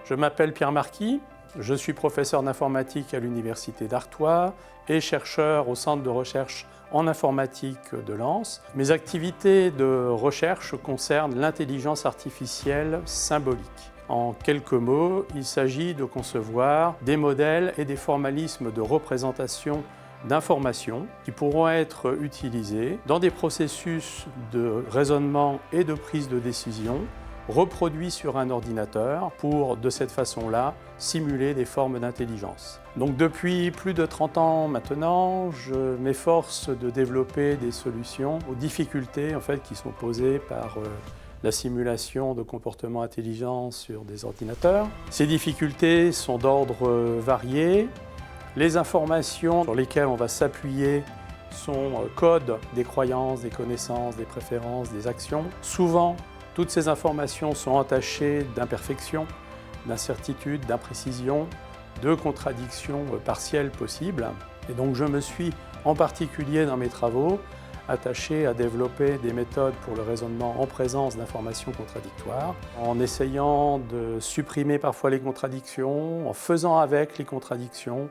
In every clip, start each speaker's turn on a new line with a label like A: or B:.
A: Je m'appelle Pierre Marquis, je suis professeur d'informatique à l'Université d'Artois et chercheur au Centre de recherche en informatique de Lens. Mes activités de recherche concernent l'intelligence artificielle symbolique. En quelques mots, il s'agit de concevoir des modèles et des formalismes de représentation d'informations qui pourront être utilisés dans des processus de raisonnement et de prise de décision reproduits sur un ordinateur pour, de cette façon-là, simuler des formes d'intelligence. Donc depuis plus de 30 ans maintenant, je m'efforce de développer des solutions aux difficultés qui sont posées par la simulation de comportements intelligents sur des ordinateurs. Ces difficultés sont d'ordre varié. Les informations sur lesquelles on va s'appuyer sont codes des croyances, des connaissances, des préférences, des actions. Souvent, toutes ces informations sont entachées d'imperfections, d'incertitudes, d'imprécisions, de contradictions partielles possibles. Et donc je me suis, en particulier dans mes travaux, attaché à développer des méthodes pour le raisonnement en présence d'informations contradictoires, en essayant de supprimer parfois les contradictions, en faisant avec les contradictions,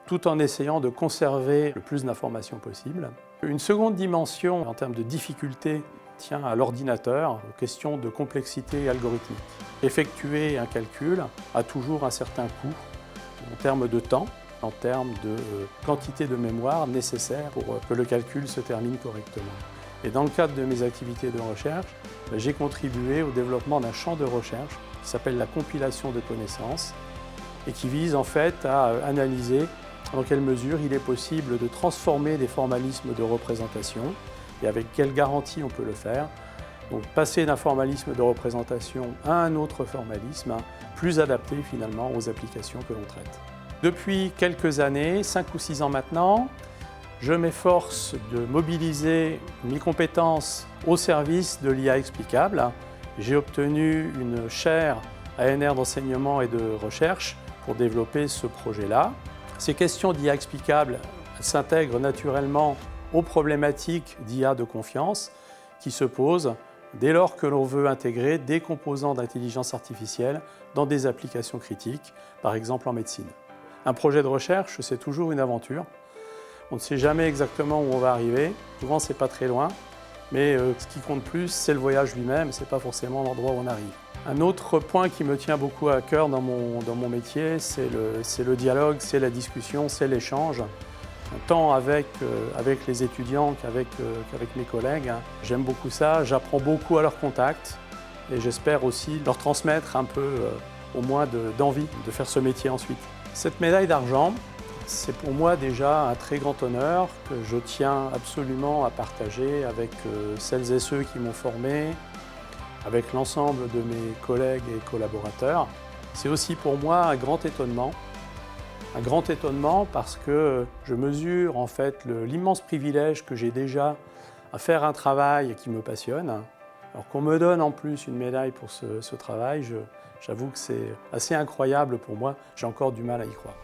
A: tout en essayant de conserver le plus d'informations possible. Une seconde dimension en termes de difficulté tient à l'ordinateur, aux questions de complexité algorithmique. Effectuer un calcul a toujours un certain coût en termes de temps, en termes de quantité de mémoire nécessaire pour que le calcul se termine correctement. Et dans le cadre de mes activités de recherche, j'ai contribué au développement d'un champ de recherche qui s'appelle la compilation de connaissances et qui vise en fait à analyser dans quelle mesure il est possible de transformer des formalismes de représentation et avec quelle garantie on peut le faire. Donc passer d'un formalisme de représentation à un autre formalisme plus adapté finalement aux applications que l'on traite. Depuis quelques années, 5 ou 6 ans maintenant, je m'efforce de mobiliser mes compétences au service de l'IA explicable. J'ai obtenu une chaire ANR d'enseignement et de recherche pour développer ce projet-là. Ces questions d'IA explicable s'intègrent naturellement aux problématiques d'IA de confiance qui se posent dès lors que l'on veut intégrer des composants d'intelligence artificielle dans des applications critiques, par exemple en médecine. Un projet de recherche, c'est toujours une aventure. On ne sait jamais exactement où on va arriver, souvent c'est pas très loin, mais ce qui compte plus, c'est le voyage lui-même, c'est pas forcément l'endroit où on arrive. Un autre point qui me tient beaucoup à cœur dans mon métier, c'est le dialogue, c'est la discussion, c'est l'échange. Tant avec les étudiants qu'avec mes collègues. J'aime beaucoup ça, j'apprends beaucoup à leur contact et j'espère aussi leur transmettre un peu, au moins d'envie de faire ce métier ensuite. Cette médaille d'argent, c'est pour moi déjà un très grand honneur que je tiens absolument à partager avec celles et ceux qui m'ont formé, avec l'ensemble de mes collègues et collaborateurs. C'est aussi pour moi un grand étonnement parce que je mesure en fait l'immense privilège que j'ai déjà à faire un travail qui me passionne. Alors qu'on me donne en plus une médaille pour ce travail, j'avoue que c'est assez incroyable pour moi, j'ai encore du mal à y croire.